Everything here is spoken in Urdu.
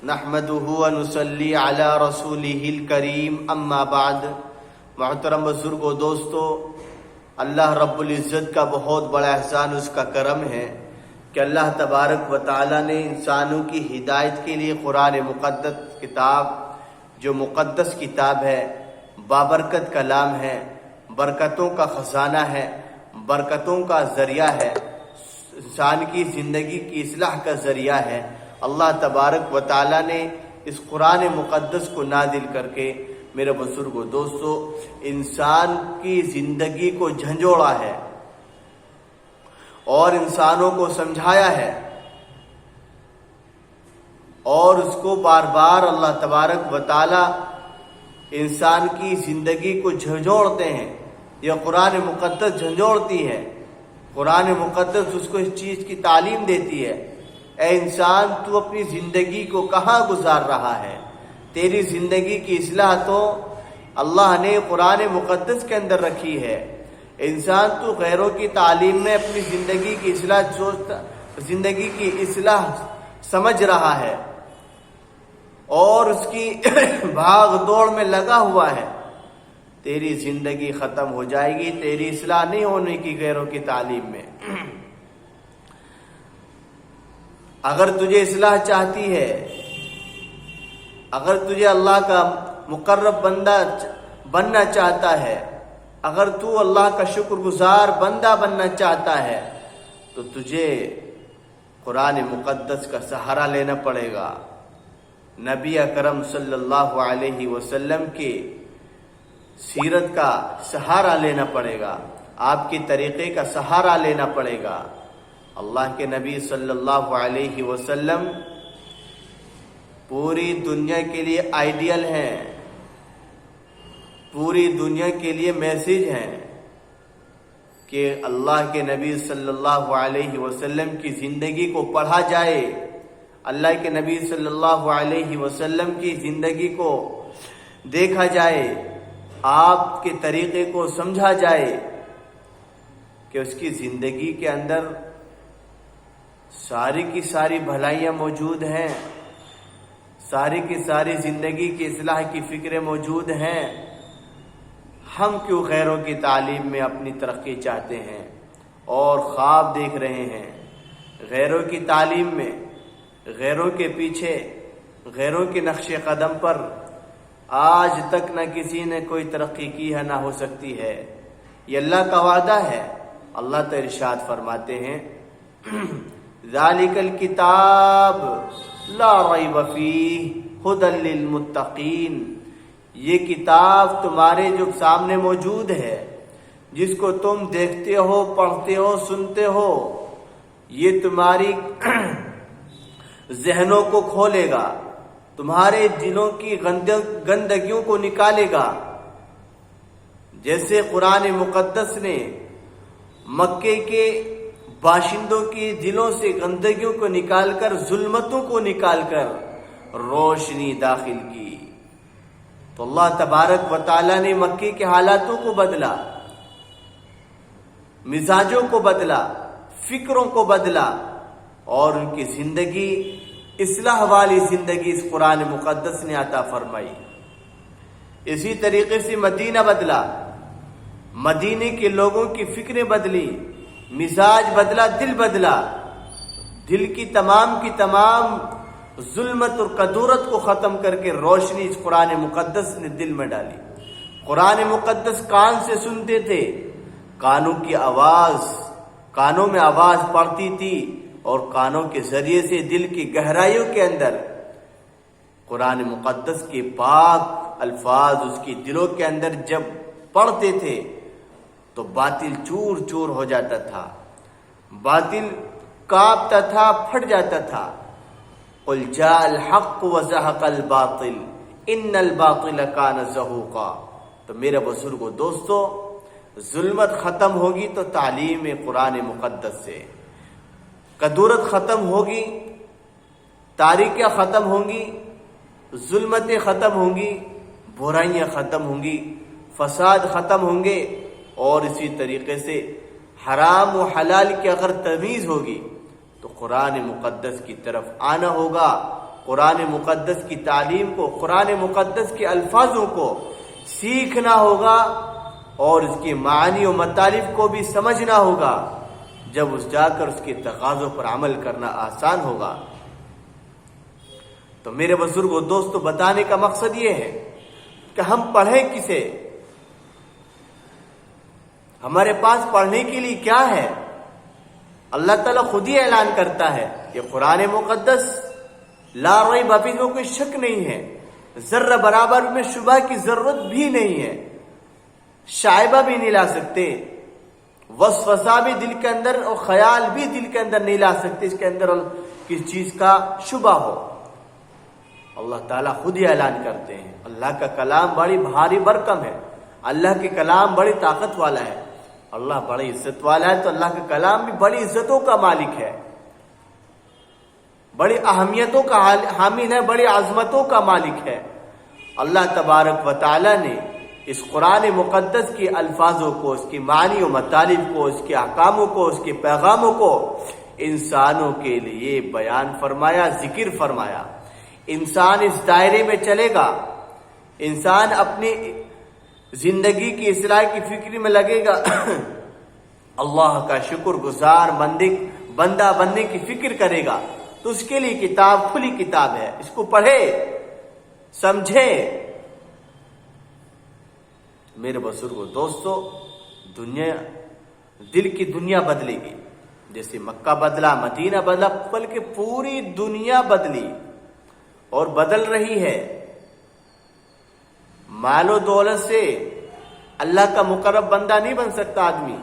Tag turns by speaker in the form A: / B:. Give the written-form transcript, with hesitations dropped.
A: نحمدہ و نصلی علی رسولہ الکریم اما بعد۔ محترم بزرگ و دوستو، اللہ رب العزت کا بہت بڑا احسان، اس کا کرم ہے کہ اللہ تبارک و تعالی نے انسانوں کی ہدایت کے لیے قرآن مقدس کتاب، جو مقدس کتاب ہے، بابرکت کلام ہے، برکتوں کا خزانہ ہے، برکتوں کا ذریعہ ہے، انسان کی زندگی کی اصلاح کا ذریعہ ہے۔ اللہ تبارک و تعالی نے اس قرآن مقدس کو نازل کر کے میرے بزرگوں دوستو انسان کی زندگی کو جھنجھوڑا ہے اور انسانوں کو سمجھایا ہے، اور اس کو بار بار اللہ تبارک و تعالی انسان کی زندگی کو جھنجھوڑتے ہیں۔ یہ قرآن مقدس جھنجھوڑتی ہے، قرآن مقدس اس کو اس چیز کی تعلیم دیتی ہے، اے انسان تو اپنی زندگی کو کہاں گزار رہا ہے؟ تیری زندگی کی اصلاح تو اللہ نے قرآن مقدس کے اندر رکھی ہے۔ انسان تو غیروں کی تعلیم میں اپنی زندگی کی اصلاح سمجھ رہا ہے اور اس کی بھاگ دوڑ میں لگا ہوا ہے۔ تیری زندگی ختم ہو جائے گی، تیری اصلاح نہیں ہونے کی غیروں کی تعلیم میں۔ اگر تجھے اصلاح چاہتی ہے، اگر تجھے اللہ کا مقرب بندہ بننا چاہتا ہے، اگر تو اللہ کا شکر گزار بندہ بننا چاہتا ہے، تو تجھے قرآن مقدس کا سہارا لینا پڑے گا، نبی اکرم صلی اللہ علیہ وسلم کی سیرت کا سہارا لینا پڑے گا، آپ کے طریقے کا سہارا لینا پڑے گا۔ اللہ کے نبی صلی اللہ علیہ وسلم پوری دنیا کے لیے آئیڈیل ہیں، پوری دنیا کے لیے میسج ہیں کہ اللہ کے نبی صلی اللہ علیہ وسلم کی زندگی کو پڑھا جائے، اللہ کے نبی صلی اللہ علیہ وسلم کی زندگی کو دیکھا جائے، آپ کے طریقے کو سمجھا جائے کہ اس کی زندگی کے اندر ساری کی ساری بھلائیاں موجود ہیں، ساری کی ساری زندگی کی اصلاح کی فکریں موجود ہیں۔ ہم کیوں غیروں کی تعلیم میں اپنی ترقی چاہتے ہیں اور خواب دیکھ رہے ہیں؟ غیروں کی تعلیم میں، غیروں کے پیچھے، غیروں کے نقش قدم پر آج تک نہ کسی نے کوئی ترقی کی ہے، نہ ہو سکتی ہے۔ یہ اللہ کا وعدہ ہے۔ اللہ تو ارشاد فرماتے ہیں ذالک الکتاب لا ریب فیہ ھدی للمتقین، یہ کتاب تمہارے جو سامنے موجود ہے، جس کو تم دیکھتے ہو، پڑھتے ہو، سنتے ہو، یہ تمہاری ذہنوں کو کھولے گا، تمہارے دلوں کی گندگیوں کو نکالے گا۔ جیسے قرآن مقدس نے مکے کے باشندوں کی دلوں سے گندگیوں کو نکال کر، ظلمتوں کو نکال کر روشنی داخل کی، تو اللہ تبارک و تعالی نے مکے کے حالاتوں کو بدلا، مزاجوں کو بدلا، فکروں کو بدلا، اور ان کی زندگی اصلاح والی زندگی اس قرآن مقدس نے عطا فرمائی۔ اسی طریقے سے مدینہ بدلا، مدینے کے لوگوں کی فکریں بدلی، مزاج بدلا، دل بدلا، دل کی تمام ظلمت اور کدورت کو ختم کر کے روشنی اس قرآن مقدس نے دل میں ڈالی۔ قرآن مقدس کان سے سنتے تھے، کانوں کی آواز، کانوں میں آواز پڑتی تھی، اور کانوں کے ذریعے سے دل کی گہرائیوں کے اندر قرآن مقدس کے پاک الفاظ اس کی دلوں کے اندر جب پڑھتے تھے تو باطل چور چور ہو جاتا تھا، باطل کانپتا تھا، پھٹ جاتا تھا۔ قل جاء الحق وزهق الباطل ان الباطل کان زہوقا۔ تو میرے بزرگوں دوستو، ظلمت ختم ہوگی تو تعلیم قرآن مقدس سے، کدورت ختم ہوگی، تاریکیاں ختم ہوں گی، ظلمتیں ختم ہوں گی، برائیاں ختم ہوں گی، فساد ختم ہوں گے، اور اسی طریقے سے حرام و حلال کی اگر تمیز ہوگی تو قرآن مقدس کی طرف آنا ہوگا، قرآن مقدس کی تعلیم کو، قرآن مقدس کے الفاظوں کو سیکھنا ہوگا اور اس کے معانی و مطالب کو بھی سمجھنا ہوگا، جب اس جا کر اس کے تقاضوں پر عمل کرنا آسان ہوگا۔ تو میرے بزرگوں دوستو، بتانے کا مقصد یہ ہے کہ ہم پڑھیں کسے، ہمارے پاس پڑھنے کے لیے کیا ہے۔ اللہ تعالیٰ خود ہی اعلان کرتا ہے کہ قرآن مقدس لا ریب فیہ، میں کوئی شک نہیں ہے، ذرہ برابر میں شبہ کی ضرورت بھی نہیں ہے، شائبہ بھی نہیں لا سکتے، وسوسہ بھی دل کے اندر اور خیال بھی دل کے اندر نہیں لا سکتے اس کے اندر کس چیز کا شبہ ہو۔ اللہ تعالیٰ خود ہی اعلان کرتے ہیں۔ اللہ کا کلام بڑی بھاری بھرکم ہے، اللہ کے کلام بڑی طاقت والا ہے، اللہ بڑی عزت والا ہے، تو اللہ کا کلام بھی بڑی عزتوں کا مالک ہے، بڑی اہمیتوں کا حامل ہے، بڑی عظمتوں کا مالک ہے۔ اللہ تبارک و تعالیٰ نے اس قرآن مقدس کے الفاظوں کو، اس کے معنی و مطالب کو، اس کے احکاموں کو، اس کے پیغاموں کو انسانوں کے لیے بیان فرمایا، ذکر فرمایا۔ انسان اس دائرے میں چلے گا، انسان اپنی زندگی کی اصلاح کی فکر میں لگے گا، اللہ کا شکر گزار بندہ بننے کی فکر کرے گا، تو اس کے لیے کتاب کھلی کتاب ہے، اس کو پڑھے، سمجھے۔ میرے بزرگوں دوستو، دل کی دنیا بدلے گی، جیسے مکہ بدلا، مدینہ بدلا، بلکہ پوری دنیا بدلی اور بدل رہی ہے۔ مال و دولت سے اللہ کا مقرب بندہ نہیں بن سکتا آدمی،